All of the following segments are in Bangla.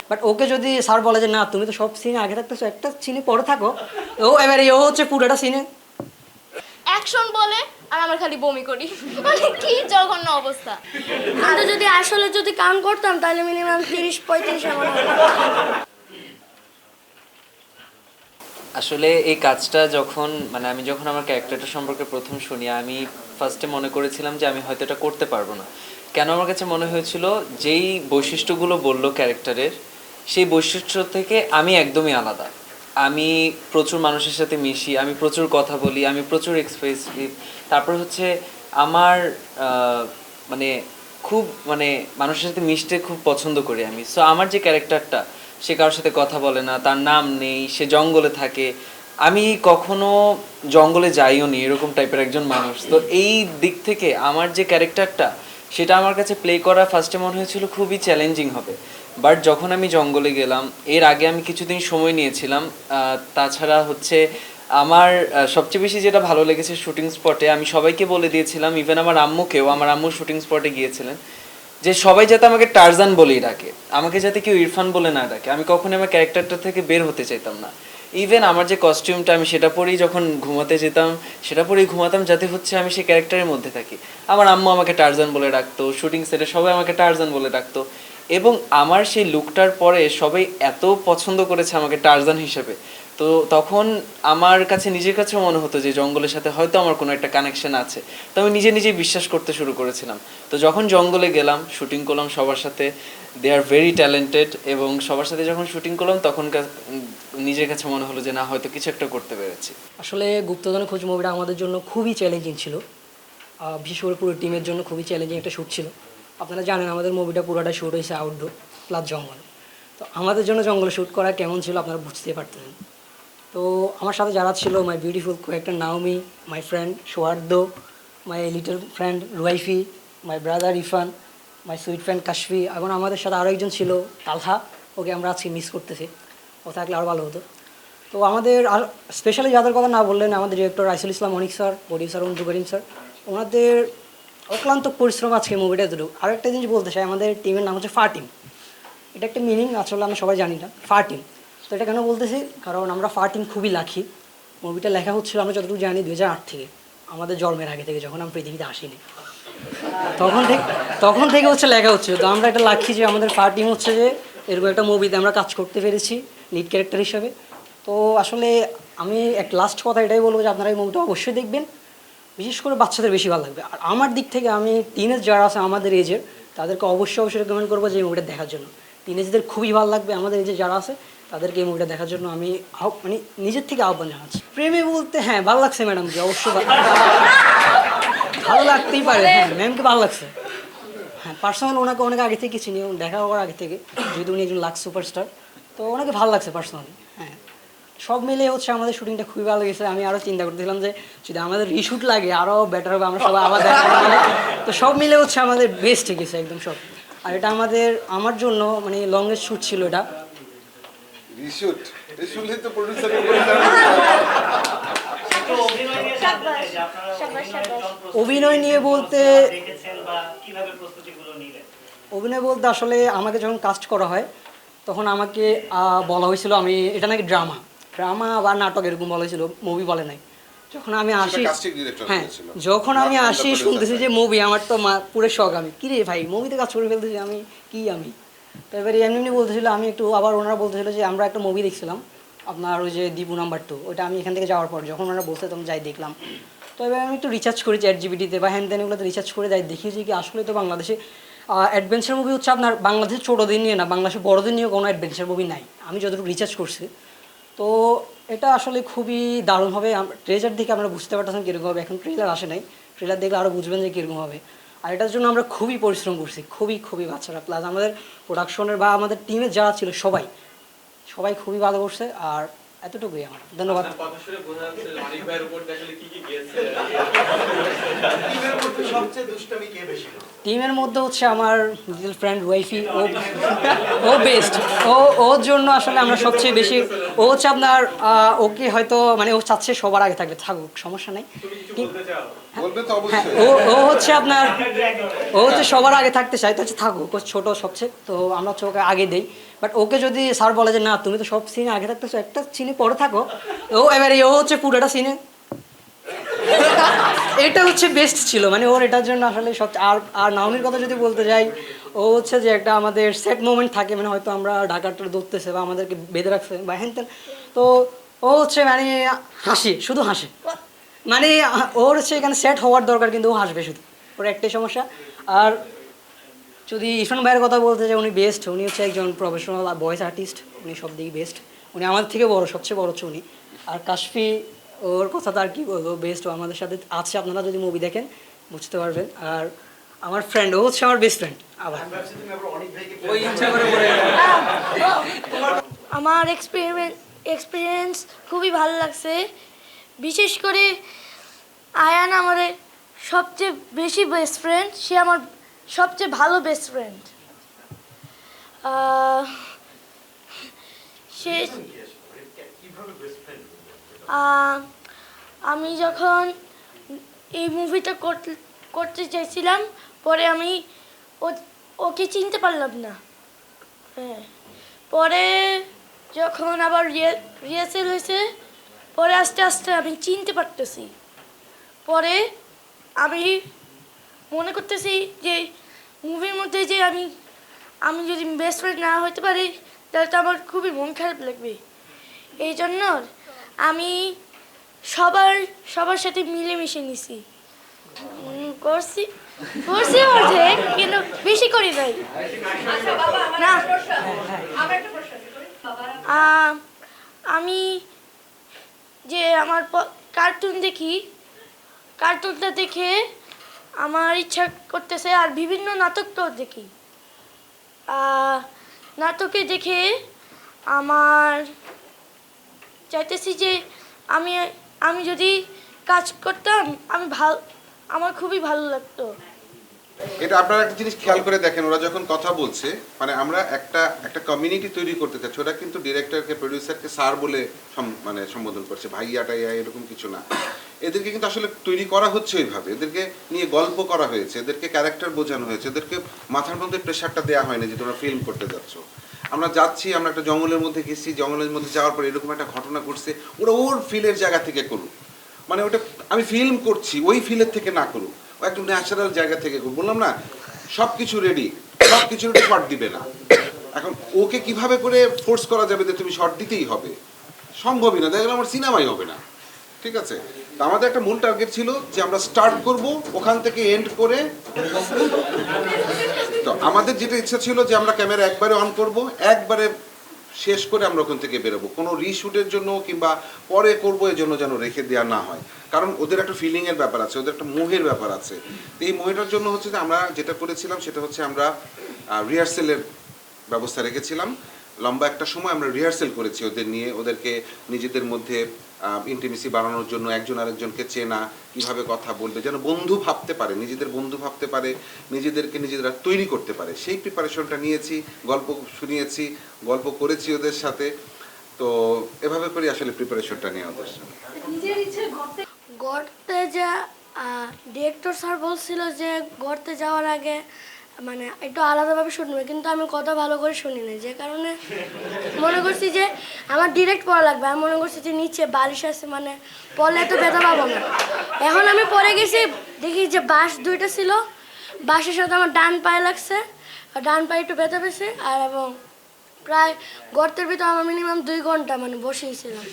বাট ওকে যদি স্যার বলে যে না তুমি তো সব সিনে আগে থাকতেছো, একটা সিনে পরে থাকো, ও এবারে ও হচ্ছে পুরোটা সিনে অ্যাকশন বলে আর আমার খালি বমি করি, মানে কি জঘন্য অবস্থা। আমরা যদি আসলে যদি কাম করতাম তাহলে মিনিমাম 30-35 এমন হতো। আসলে এই কাজটা যখন মানে আমি যখন আমার ক্যারেক্টারটা সম্পর্কে প্রথম শুনি, আমি ফার্স্টে মনে করেছিলাম যে আমি হয়তো এটা করতে পারবো না। কেন আমার কাছে মনে হয়েছিল যেই বৈশিষ্ট্যগুলো বললো ক্যারেক্টারের, সেই বৈশিষ্ট্য থেকে আমি একদমই আলাদা। আমি প্রচুর মানুষের সাথে মিশি, আমি প্রচুর কথা বলি, আমি প্রচুর এক্সপ্রেসিভ। তারপর হচ্ছে আমার মানে খুব মানে মানুষের সাথে মিশতে খুব পছন্দ করি আমি। সো আমার যে ক্যারেক্টারটা, সে কারোর সাথে কথা বলে না, তার নাম নেই, সে জঙ্গলে থাকে, আমি কখনো জঙ্গলে যাইও নি এরকম টাইপের একজন মানুষ। তো এই দিক থেকে আমার যে ক্যারেক্টারটা, সেটা আমার কাছে প্লে করা ফার্স্টে মনে হয়েছিল খুবই চ্যালেঞ্জিং হবে। বাট যখন আমি জঙ্গলে গেলাম, এর আগে আমি কিছুদিন সময় নিয়েছিলাম। তাছাড়া হচ্ছে আমার সবচেয়ে বেশি যেটা ভালো লেগেছে শুটিং স্পটে, আমি সবাইকে বলে দিয়েছিলাম, ইভেন আমার আম্মুকেও, আমার আম্মু শুটিং স্পটে গিয়েছিলেন, যে সবাই যাতে আমাকে টারজান বলেই ডাকে, আমাকে যাতে কেউ ইরফান বলে না ডাকে। আমি কখনোই আমার ক্যারেক্টারটা থেকে বের হতে চাইতাম না। ইভেন আমার যে কস্টিউমটা, আমি সেটা পরেই যখন ঘুমাতে যেতাম, সেটা পরেই ঘুমাতাম, যাতে হচ্ছে আমি সেই ক্যারেক্টারের মধ্যে থাকি। আমার আম্মু আমাকে টারজান বলে ডাকতো, শুটিং সেটে সবাই আমাকে টারজান বলে ডাকতো। এবং আমার সেই লুকটার পরে সবাই এত পছন্দ করেছে আমাকে টারজান হিসেবে। তো তখন আমার কাছে নিজের কাছেও মনে হতো যে জঙ্গলের সাথে হয়তো আমার কোনো একটা কানেকশন আছে। তো আমি নিজে নিজেই বিশ্বাস করতে শুরু করেছিলাম। তো যখন জঙ্গলে গেলাম, শুটিং করলাম সবার সাথে, দে আর ভেরি ট্যালেন্টেড, এবং সবার সাথে যখন শুটিং করলাম তখন নিজের কাছে মনে হলো যে না, হয়তো কিছু একটা করতে পেরেছি। আসলে গুপ্তধনের খোঁজ মুভিটা আমাদের জন্য খুবই চ্যালেঞ্জিং ছিল, বিশেষ করে পুরো টিমের জন্য খুবই চ্যালেঞ্জিং একটা শ্যুট ছিল। আপনারা জানেন আমাদের মুভিটা পুরোটা শ্যুট হয়েছে আউটডোর প্লাস জঙ্গল। তো আমাদের জন্য জঙ্গলে শ্যুট করা কেমন ছিল আপনারা বুঝতেই পারতেন। তো আমার সাথে যারা ছিল, মাই বিউটিফুল কয়েকটা নাওমি, মাই ফ্রেন্ড সোয়ার্দ, মাই লিটল ফ্রেন্ড রুয়াইফি, my brother Irfan, my sweet friend Kashfi, এবং আমাদের সাথে আরও একজন ছিল তালহা, ওকে আমরা আজকে মিস করতেছি, ও থাকলে আরও ভালো হতো। তো আমাদের আর স্পেশালি যাদের কথা না বললেন, আমাদের ডিরেক্টর রাইসুল ইসলাম অনিক স্যার, প্রডিউসার অঞ্জু করিম স্যার, ওনাদের অক্লান্ত পরিশ্রম আজকে মুভিটা এতটুকু। আরও একটা জিনিস বলতে চাই, আমাদের টিমের নাম হচ্ছে ফা টিম। এটা একটা মিনিং আসলে আমরা সবাই জানি না, ফা টিম। তো এটা কেন বলতেছি, কারণ আমরা ফা টিম খুবই লাকি। মুভিটা লেখা হচ্ছিল আমরা যতটুকু জানি 2008 থেকে, আমাদের জন্মের আগে থেকে, যখন আমরা পৃথিবীতে আসিনি তখন থেকে হচ্ছে লেখা হচ্ছে। তো আমরা এটা লাকি যে আমাদের ফা টিম হচ্ছে যে এরকম একটা মুভিতে আমরা কাজ করতে পেরেছি লিড ক্যারেক্টার হিসেবে। তো আসলে আমি এক লাস্ট কথা এটাই বলবো যে আপনারা এই মুভিটা অবশ্যই দেখবেন, বিশেষ করে বাচ্চাদের বেশি ভালো লাগবে। আর আমার দিক থেকে আমি টিনেজ যারা আছে আমাদের এজের, তাদেরকে অবশ্যই রেকমেন্ড করবো যে এই মুভিটা দেখার জন্য। টিনেজদের খুবই ভালো লাগবে, আমাদের এজে যারা আছে তাদেরকে এই মুভিটা দেখার জন্য আমি মানে নিজের থেকে আহ্বান জানাচ্ছি। প্রেমে বলতে হ্যাঁ ভালো লাগছে ম্যাডামকে, অবশ্যই ভালো লাগতেই পারে, হ্যাঁ ম্যামকে ভালো লাগছে। হ্যাঁ পার্সোনাল ওনাকে অনেক আগে থেকে চিনি, দেখা হওয়ার আগে থেকে, যেহেতু উনি একজন লাক্স সুপারস্টার, তো ওনাকে ভালো লাগছে পার্সোনালি। হ্যাঁ সব মিলিয়ে হচ্ছে আমাদের শুটিংটা খুবই ভালো গেছে। আমি আরও চিন্তা করতেছিলাম যে যদি আমাদের রিশুট লাগে আরও বেটার হবে, আমরা সবাই আবার দেখা হবে। তো সব মিলে হচ্ছে আমাদের বেস্ট গেছে একদম সব। আর এটা আমার জন্য মানে লংগেস্ট শ্যুট ছিল এটা। রিশুট রিশুটই তো প্রোডিউসারের উপরে অভিনয় নিয়ে বলতে আসলে আমাকে যখন কাস্ট করা হয় তখন আমাকে বলা হয়েছিল আমি এটা নাকি ড্রামা বা নাটক এরকম বলা হয়েছিল, মুভি বলে নাই। যখন আমি আসি, হ্যাঁ যখন আমি আসি শুনতেছি যে মুভি, আমার তো পুরো শখ, আমি কিরে ভাই মুভিতে কাজ করে ফেলতেছি, আমি তো এবারে এমনি বলতেছিল, আমি একটু আবার ওনারা বলতেছিল যে আমরা একটা মুভি দেখছিলাম আপনার ওই যে দীপু নাম্বার 2, ওইটা আমি এখান থেকে যাওয়ার পর যখন ওনারা বলছে তখন যাই দেখলাম। তো এবার আমি একটু রিসার্চ করি ChatGPT-তে বা হ্যান ত্যান এগুলোতে রিসার্চ করে যাই, দেখিয়েছি কি আসলে তো বাংলাদেশে অ্যাডভেঞ্চার মুভি হচ্ছে আপনার বাংলাদেশের ছোটোদের নিয়ে না, বাংলাদেশের বড়দের নিয়েও কোনো অ্যাডভেঞ্চার মুভি নাই, আমি যতটুকু রিসার্চ করছি। তো এটা আসলে খুবই দারুণ হবে। ট্রেলার দেখে আমরা বুঝতে পারতেছেন কীরকম হবে, এখন ট্রেলার আসে নাই, ট্রেলার দেখলে আরও বুঝবেন যে কীরকম হবে। আর এটার জন্য আমরা খুবই পরিশ্রম করছি, খুবই বাচ্চারা প্লাস আমাদের প্রোডাকশনের বা আমাদের টিমের যারা ছিল সবাই খুবই ভালো করছে। আর এতটুকুই আমার ধন্যবাদ। টিমের মধ্যে হচ্ছে আমার লিটল ফ্রেন্ড ওয়াইফি, ও বেস্ট, ওর জন্য আসলে আমরা সবচেয়ে বেশি, ও হচ্ছে আপনার ওকে হয়তো মানে ও চাচ্ছে সবার আগে থাকবে, থাকুক সমস্যা নেই। বলবে তো হ্যাঁ, অবশ্যই। ও হচ্ছে আপনার, ও হচ্ছে সবার আগে থাকতে চাই, তো হচ্ছে থাকুক, ও ছোটো সবচেয়ে, তো আমরা হচ্ছে ওকে আগে দেই। বাট ওকে যদি স্যার বলে যে না তুমি তো সব সিনে আগে থাকতেছো, একটা সিনে পরে থাকো, ও এবারে ও হচ্ছে পুরোটা সিনে, এটা হচ্ছে বেস্ট ছিল, মানে ওর এটার জন্য আসলে সবচেয়ে। আর নাওমির কথা যদি বলতে যাই, ও হচ্ছে যে একটা আমাদের সেট মোমেন্ট থাকে, মানে হয়তো আমরা ঢাকাটা ধরতেছে বা আমাদেরকে বেঁধে রাখছে বা হ্যান ত্যান, তো ও হচ্ছে মানে হাসি, শুধু হাসে, মানে ওর হচ্ছে এখানে সেট হওয়ার দরকার কিন্তু ও হাসবে শুধু, ওর একটাই সমস্যা। আর যদি ইরফান ভাইয়ের কথা বলতে চাই, উনি বেস্ট, উনি হচ্ছে একজন প্রফেশনাল ভয়েস আর্টিস্ট, উনি সব দিকে বেস্ট, উনি আমাদের থেকে বড়, সবচেয়ে বড় হচ্ছে উনি। আর কাশফি, ওর কথা তো আর কি বলবো, বেস্ট, ও আমাদের সাথে আছে, আপনারা যদি মুভি দেখেন বুঝতে পারবেন। আর আমার ফ্রেন্ড, ও হচ্ছে আমার বেস্ট ফ্রেন্ড। আবার ওই ইচ্ছা করে বলে আমার এক্সপিরিয়েন্স খুবই ভালো লাগছে। বিশেষ করে আয়ান আমাদের সবচেয়ে বেশি বেস্ট ফ্রেন্ড, সে আমার সবচেয়ে ভালো বেস্ট ফ্রেন্ড। সে আমি যখন এই মুভিটা করতে চাইছিলাম, পরে আমি ওকে চিনতে পারলাম না। হ্যাঁ, পরে যখন আবার রিহার্সেল হয়েছে, পরে আস্তে আস্তে আমি চিনতে পারতেছি। পরে আমি মনে করতেছি যে মুভির মধ্যে যে আমি যদি বেস্ট ফ্রেন্ড না হতে পারি, তাহলে তো আমার খুবই মন খারাপ লাগবে। এই জন্য আমি সবার সাথে মিলেমিশে নিছি। করছি অর্ধেক, কিন্তু বেশি করি নাই না। আমি যে আমার কার্টুন দেখি, কার্টুনটা দেখে আমার ইচ্ছা করতেছে, আর বিভিন্ন নাটকটাও দেখি। নাটকে দেখে আমার চাইতেছি যে আমি যদি কাজ করতাম, আমার খুবই ভালো লাগতো। এটা আপনারা একটা জিনিস খেয়াল করে দেখেন, ওরা যখন কথা বলছে, মানে আমরা একটা কমিউনিটি তৈরি করতে চাচ্ছি, ওরা কিন্তু ডিরেক্টরকে, প্রডিউসারকে স্যার বলে মানে সম্বোধন করছে, ভাইয়া টাইয়া এরকম কিছু না। এদেরকে কিন্তু আসলে তৈরি করা হচ্ছে ওইভাবে, এদেরকে নিয়ে গল্প করা হয়েছে, এদেরকে ক্যারেক্টার বোঝানো হয়েছে, এদেরকে মাথার মধ্যে প্রেশারটা দেওয়া হয়নি যে তোমরা ফিল্ম করতে যাচ্ছ। আমরা যাচ্ছি, আমরা একটা জঙ্গলের মধ্যে গেছি, জঙ্গলের মধ্যে যাওয়ার পর এরকম একটা ঘটনা ঘটছে, ওরা ওর ফিলের জায়গা থেকে করুক, মানে ওটা আমি ফিল্ম করছি ওই ফিলের থেকে না করুক, ও একটু ন্যাচারাল জায়গা থেকে করুক। বললাম না, সব কিছু রেডি, সব কিছু শর্ট দিবে না। এখন ওকে কিভাবে করে ফোর্স করা যাবে যে তুমি শর্ট দিতেই হবে, সম্ভবই না, দেখলাম আমার সিনেমাই হবে না। ঠিক আছে, তো আমাদের একটা মূল টার্গেট ছিল যে আমরা স্টার্ট করব, ওখান থেকে এন্ড করে, তো আমাদের যেটা ইচ্ছা ছিল যে আমরা ক্যামেরা একবারে অন করব, একবারে শেষ করে আমরা ওখান থেকে বেরোবো, কোনো রিশুটের জন্য কিংবা পরে করবো এর জন্য যেন রেখে দেওয়া না হয়, কারণ ওদের একটা ফিলিংয়ের ব্যাপার আছে, ওদের একটা মোহের ব্যাপার আছে। এই মোহেটার জন্য হচ্ছে যে আমরা যেটা করেছিলাম সেটা হচ্ছে আমরা রিহার্সেলের ব্যবস্থা রেখেছিলাম, লম্বা একটা সময় আমরা রিহার্সেল করেছি ওদের নিয়ে, ওদেরকে নিজেদের মধ্যে ইন্টিমেসি বাড়ানোর জন্য, একজন আরেকজনকে চেনা, কিভাবে কথা বলবে, যেন বন্ধু ভাবতে পারে, নিজেদের বন্ধু ভাবতে পারে, নিজেদেরকে নিজেরা তৈরি করতে পারে, সেই প্রিপারেশনটা নিয়েছি, গল্প শুনিয়েছি, গল্প করেছি ওদের সাথে। তো এভাবে করে আসলে প্রিপারেশনটা নিয়ে ওদের সাথে। গড়তে ডিরেক্টর স্যার বলছিল যে গড়তে যাওয়ার আগে মানে একটু আলাদাভাবে শুনবে, কিন্তু আমি কথা ভালো করে শুনি না, যে কারণে মনে করছি যে আমার ডিরেক্ট পড়া লাগবে। আমি মনে করছি যে নিচে বালিশ আছে, মানে পড়লে এত ব্যথা পাবো না। এখন আমি পরে গেছি, দেখি যে বাঁশ দুইটা ছিল, বাঁশের সাথে আমার ডান পায়ে লাগছে, আর ডান পায়ে একটু ব্যথা পেয়েছে। আর এবং প্রায় গর্তের ভিতরে আমার মিনিমাম 2 ঘন্টা মানে বসেইছিলাম,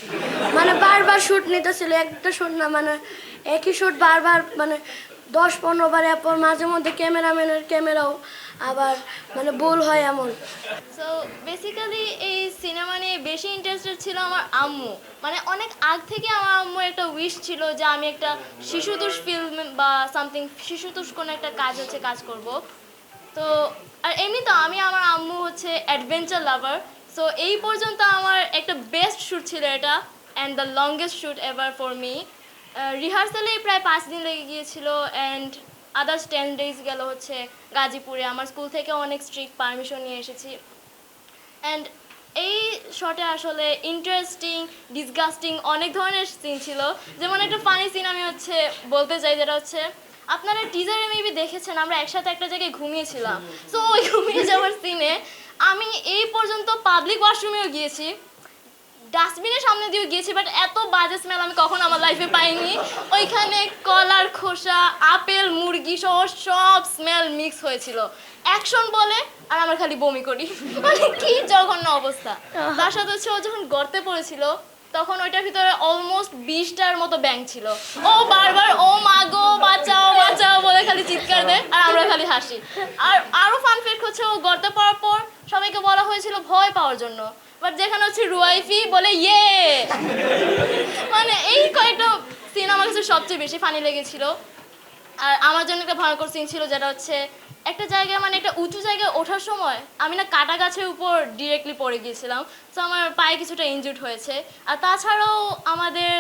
মানে বারবার শ্যুট নিতেছিল, একটা শ্যুট না, মানে একই শ্যুট বারবার, মানে 10-15 বার। এরপর মাঝে মধ্যে ক্যামেরাম্যানের ক্যামেরাও আবার মানে ভুল হয় এমন। সো বেসিক্যালি এই সিনেমা নিয়ে বেশি ইন্টারেস্টেড ছিল আমার আম্মু। মানে অনেক আগ থেকে আমার আম্মুর একটা উইশ ছিল যে আমি একটা শিশুতোষ ফিল্ম বা সামথিং, শিশুতোষ কোনো একটা কাজ করব। তো আর এমনি তো আমি, আমার আম্মু হচ্ছে অ্যাডভেঞ্চার লাভার। সো এই পর্যন্ত আমার একটা বেস্ট শ্যুট ছিল এটা, and the longest shoot ever for me. রিহার্সালে প্রায় 5 দিন লেগে গিয়েছিল অ্যান্ড আদার্স 10 ডেজ গেল হচ্ছে গাজীপুরে। আমার স্কুল থেকে অনেক স্ট্রিক্ট পারমিশন নিয়ে এসেছি অ্যান্ড এই শটে আসলে ইন্টারেস্টিং ডিসগাস্টিং অনেক ধরনের সিন ছিল। যেমন একটা ফানি সিন আমি হচ্ছে বলতে চাই, যেটা হচ্ছে আপনারা টিজারে মেবি দেখেছেন আমরা একসাথে একটা জায়গায় ঘুমিয়েছিলাম। সো ওই ঘুমিয়ে যাওয়ার সিনে আমি এই পর্যন্ত পাবলিক ওয়াশরুমেও গিয়েছি, ডাস্টবিনের সামনে দিয়েও গিয়েছি, বাট এত বাজে স্মেল আমি কখনো আমার লাইফে পাইনি। ওইখানে কলার খোসা, আপেল, মুরগি সহ সব স্মেল মিক্স হয়েছিল। অ্যাকশন বলে আর আমার খালি বমি করি, মানে কি জঘন্য অবস্থা। তার সাথে হচ্ছে ও যখন গর্তে পড়েছিল তখন ওইটার ভিতরে অলমোস্ট 20টার মতো ব্যাঙ ছিল। ও বারবার ও মাগো বাঁচাও বাঁচাও বলে খালি চিৎকার দেয় আর আমরা খালি হাসি। আর আরো ফান ফ্যাক্ট হচ্ছে ও গর্তে পড়ার পর সবাইকে বলা হয়েছিল ভয় পাওয়ার জন্য, বাট যেখানে হচ্ছে রুয়াইফি বলে ইয়ে, মানে এই কয়েকটা সিন আমার কাছে সবচেয়ে বেশি ফানি লেগেছিল। আর আমার জন্য একটা ভয়ঙ্কর সিন ছিল, যেটা হচ্ছে একটা জায়গায় মানে একটা উঁচু জায়গায় ওঠার সময় আমি না কাটা গাছের উপর ডিরেক্টলি পড়ে গিয়েছিলাম। তো আমার পায়ে কিছুটা ইনজুর্ড হয়েছে। আর তাছাড়াও আমাদের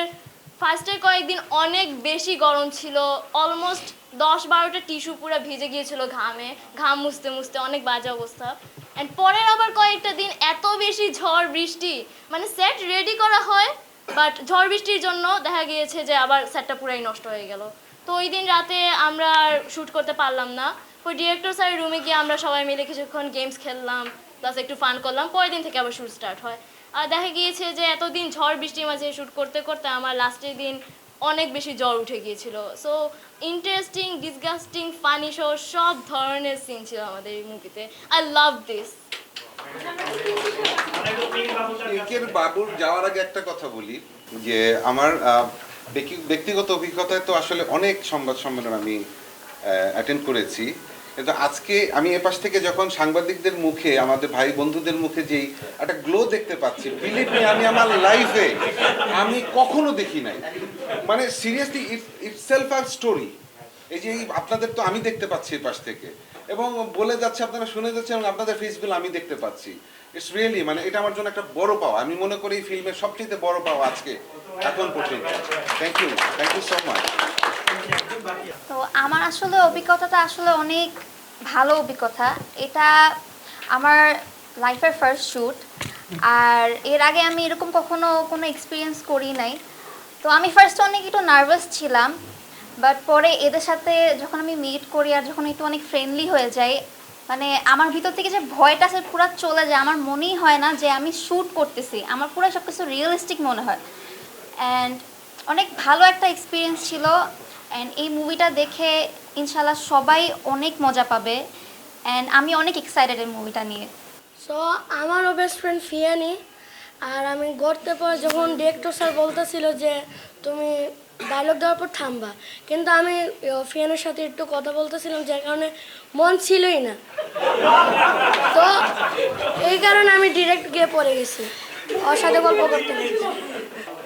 ফার্স্টের কয়েকদিন অনেক বেশি গরম ছিল, অলমোস্ট 10-12টা টিস্যু পুরো ভিজে গিয়েছিল ঘামে, ঘাম মুছতে মুছতে অনেক বাজে অবস্থা। অ্যান্ড পরের আবার কয়েকটা দিন এত বেশি ঝড় বৃষ্টি, মানে সেট রেডি করা হয় বাট ঝড় বৃষ্টির জন্য দেখা গিয়েছে যে আবার সেটটা পুরাই নষ্ট হয়ে গেল। তো ওই দিন রাতে আমরা আর শ্যুট করতে পারলাম না। ওই ডিরেক্টর স্যারের রুমে গিয়ে আমরা সবাই মিলে কিছুক্ষণ গেমস খেললাম, প্লাস একটু ফান করলাম। পরের দিন থেকে আবার শ্যুট স্টার্ট হয়। আর দেখা গিয়েছে যে এতদিন ঝড় বৃষ্টির মাঝে শ্যুট করতে করতে আমার লাস্টের দিন অনেক বেশি জ্বর উঠে গিয়েছিল। So interesting, disgusting, funny show সব ধরনের সিন ছিল আমাদের এই মুভিতে। I love this. পিঙ্কের বাবুর যাওয়ার আগে একটা কথা বলি যে আমার ব্যক্তিগত অভিজ্ঞতায় তো আসলে অনেক সংবাদ সম্মেলন আমি অ্যাটেন্ড করেছি, কিন্তু আজকে আমি এপাশ থেকে যখন সাংবাদিকদের মুখে, আমাদের ভাই বন্ধুদের মুখে যেই একটা গ্লো দেখতে পাচ্ছি, বিলিভ মি আমি আমার লাইফে আমি কখনো দেখি নাই। মানে সিরিয়াসলি ইটসেলফ আ স্টোরি। এই যে আপনাদের তো আমি দেখতে পাচ্ছি এপাশ থেকে, এবং বলে যাচ্ছে, আপনারা শুনে যাচ্ছেন, এবং আপনাদের ফেসগুলো আমি দেখতে পাচ্ছি। ইটস রিয়েলি, মানে এটা আমার জন্য একটা বড় পাওয়া। আমি মনে করি এই ফিল্মের সবচেয়ে বড় পাওয়া আজকে এখন পর্যন্ত। Thank you so much. তো আমার আসলে অভিজ্ঞতাটা আসলে অনেক ভালো অভিজ্ঞতা। এটা আমার লাইফের ফার্স্ট শ্যুট, আর এর আগে আমি এরকম কখনো কোনো এক্সপিরিয়েন্স করি নাই। তো আমি ফার্স্টে অনেক একটু নার্ভাস ছিলাম, বাট পরে এদের সাথে যখন আমি মিট করি আর যখন একটু অনেক ফ্রেন্ডলি হয়ে যাই, মানে আমার ভিতর থেকে যে ভয়টা সে পুরো চলে যায়। আমার মনেই হয় না যে আমি শ্যুট করতেছি, আমার পুরো সব কিছু রিয়েলিস্টিক মনে হয়। অ্যান্ড অনেক ভালো একটা এক্সপিরিয়েন্স ছিল। অ্যান্ড এই মুভিটা দেখে ইনশাল্লাহ সবাই অনেক মজা পাবে, অ্যান্ড আমি অনেক এক্সাইটেড এই মুভিটা নিয়ে। সো আমারও বেস্ট ফ্রেন্ড ফিয়ানি। আর আমি গড়তে পর যখন ডিরেক্টর স্যার বলতেছিল যে তুমি ডায়লগ দেওয়ার পর থামবা, কিন্তু আমি ফিয়ানের সাথে একটু কথা বলতেছিলাম, যার কারণে মন ছিলই না। তো এই কারণে আমি ডিরেক্ট গিয়ে পড়ে গেছি, ওর সাথে গল্প করতে করতে।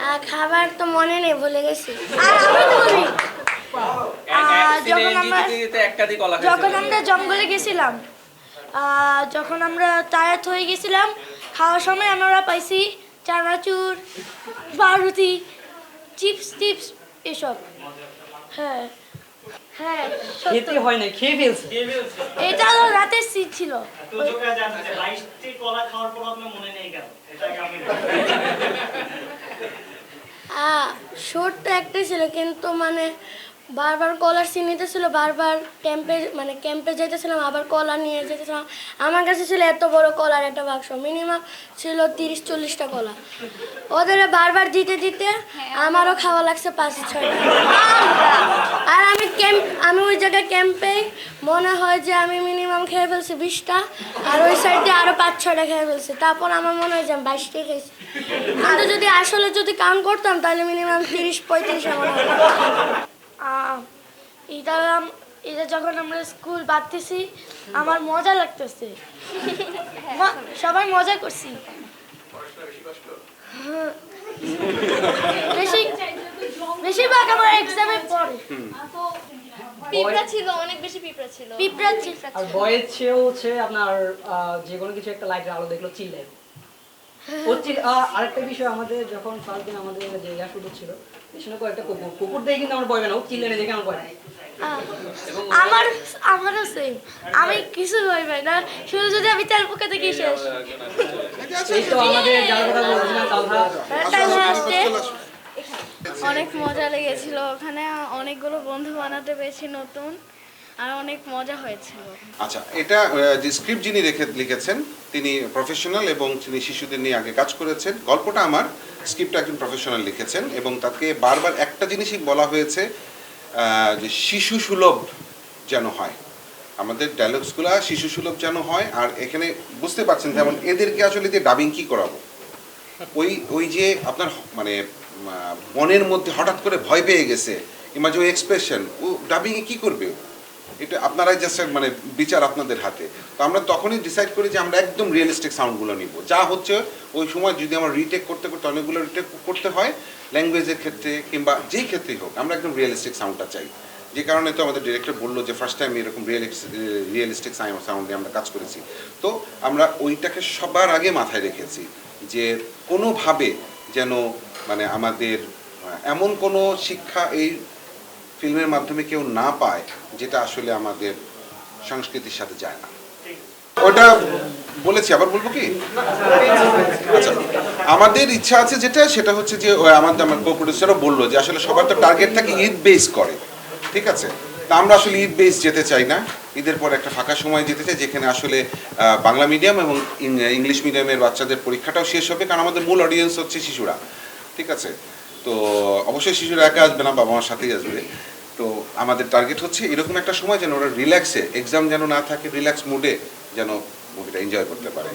আর খাবার তো মনে নেই, ভুলে গেছি। আর আমি তো বলি, যখন আমরা জঙ্গলে গেছিলাম, যখন আমরা টায়ার্ড হয়ে গেছিলাম, খাওয়ার সময় আমরা পাইছি চানাচুর, পাউরুটি, চিপস টিপস এসব। হ্যাঁ হ্যাঁ, খেতে হয় না, খেয়ে ফেলছে। এটা তো রাতের সিট ছিল। শর্ট তো একটাই ছিল, কিন্তু মানে বারবার কলার সিন নিতেছিল, বারবার ক্যাম্পে যেতেছিলাম, আবার কলা নিয়ে যেতেছিলাম। আমার কাছে ছিল এত বড় কলার একটা বাক্স, মিনিমাম ছিল 30-40টা কলা। ওদের বারবার দিতে দিতে আমারও খাওয়া লাগছে 5-6টা। আর আমি ওই জায়গায় ক্যাম্পে মনে হয় যে আমি মিনিমাম খেয়ে ফেলছি 20টা, আর ওই সাইডে আরও 5-6টা খেয়ে ফেলছি। তারপর আমার মনে হয় যে আমি 22টা খেয়েছি, কিন্তু যদি কাউন্ট করতাম তাহলে মিনিমাম 30-35 এমন হবে। এটা যখন আমরা স্কুল বাড়তেছি আমার মজা লাগতেছে, সবাই মজা করছি। বেশিরভাগ আমার এক্সামে পড়ে পিঁপড়া ছিল, অনেক বেশি পিঁপড়া ছিল। আর ভয়ের চেয়েও হচ্ছে আপনার যে কোনো কিছু একটা লাইটের আলো দেখলো চিল্লাই। হচ্ছে আরেকটা বিষয়, আমাদের যখন ফার্স্ট দিন আমাদের যে শুরু ছিল পিছনে কয়েকটা কুকুর দিয়ে কিন্তু আমার ভয় না, ও চিল্লানি দেখে আমার ভয় না। আমারও সেম, আমি কিছু ভয় পাই না, শুধু যদি আমি তেল পোকা থেকে শেষ। এই তো আমাদের যার কথা বলছিলাম তালহা, অনেক মজা লেগেছিল, ওখানে অনেকগুলো বন্ধু বানাতে পেরেছি নতুন, আর অনেক মজা হয়েছিল। আচ্ছা, এটা যে স্ক্রিপ্ট যিনি লিখেছেন তিনি প্রফেশনাল এবং তিনি শিশুদের নিয়ে আগে কাজ করেছেন। গল্পটা আমার, স্ক্রিপ্টটা একজন প্রফেশনাল লিখেছেন এবং তাকে বারবার একটা জিনিসই বলা হয়েছে যে শিশু সুলভ যেন হয়, আমাদের ডায়লগসগুলো শিশু সুলভ যেন হয়। আর এখানে বুঝতে পারছেন যেমন এদেরকে আসলে যে ডাবিং কি করাবো, ওই যে আপনার মানে মনের মধ্যে হঠাৎ করে ভয় পেয়ে গেছে কিংবা যে ওই এক্সপ্রেশন, ও ডাবিংয়ে কী করবে, এটা আপনারাই জাস্ট মানে বিচার আপনাদের হাতে। তো আমরা তখনই ডিসাইড করি যে আমরা একদম রিয়েলিস্টিক সাউন্ডগুলো নিব, যা হচ্ছে ওই সময় যদি আমরা রিটেক করতে করতে অনেকগুলো রিটেক করতে হয় ল্যাঙ্গুয়েজের ক্ষেত্রে কিংবা যেই ক্ষেত্রেই হোক, আমরা একদম রিয়েলিস্টিক সাউন্ডটা চাই। যে কারণে তো আমাদের ডিরেক্টর বললো যে ফার্স্ট টাইম এরকম রিয়েলিস্টিক সাউন্ড নিয়ে আমরা কাজ করেছি। তো আমরা ওইটাকে সবার আগে মাথায় রেখেছি যে কোনোভাবে যেন মানে আমাদের এমন কোনো শিক্ষা এই ফিল্মের মাধ্যমে কেউ না পায় যেটা আসলে আমাদের সংস্কৃতির সাথে যায় না। ওটা বলেছি, আবার বলবো কি? আচ্ছা, আমাদের ইচ্ছা আছে যেটা, সেটা হচ্ছে যে আমার কো প্রডিউসারও বললো যে আসলে সবার তো টার্গেট থাকে ঈদ বেস করে, ঠিক আছে? তা আমরা আসলে ঈদ বেস যেতে চাই না, ঈদের পর একটা ফাঁকা সময় যেতে চাই যেখানে আসলে বাংলা মিডিয়াম এবং ইংলিশ মিডিয়ামের বাচ্চাদের পরীক্ষাটাও শেষ হবে, কারণ আমাদের মূল অডিয়েন্স হচ্ছে শিশুরা, ঠিক আছে? তো অবশ্যই শিশুরা একা আসবে না, বাবা মার সাথেই আসবে। তো আমাদের টার্গেট হচ্ছে এরকম একটা সময় যেন ওরা রিল্যাক্সে, এক্সাম যেন না থাকে, রিল্যাক্স মুডে যেন মুভিটা এনজয় করতে পারে।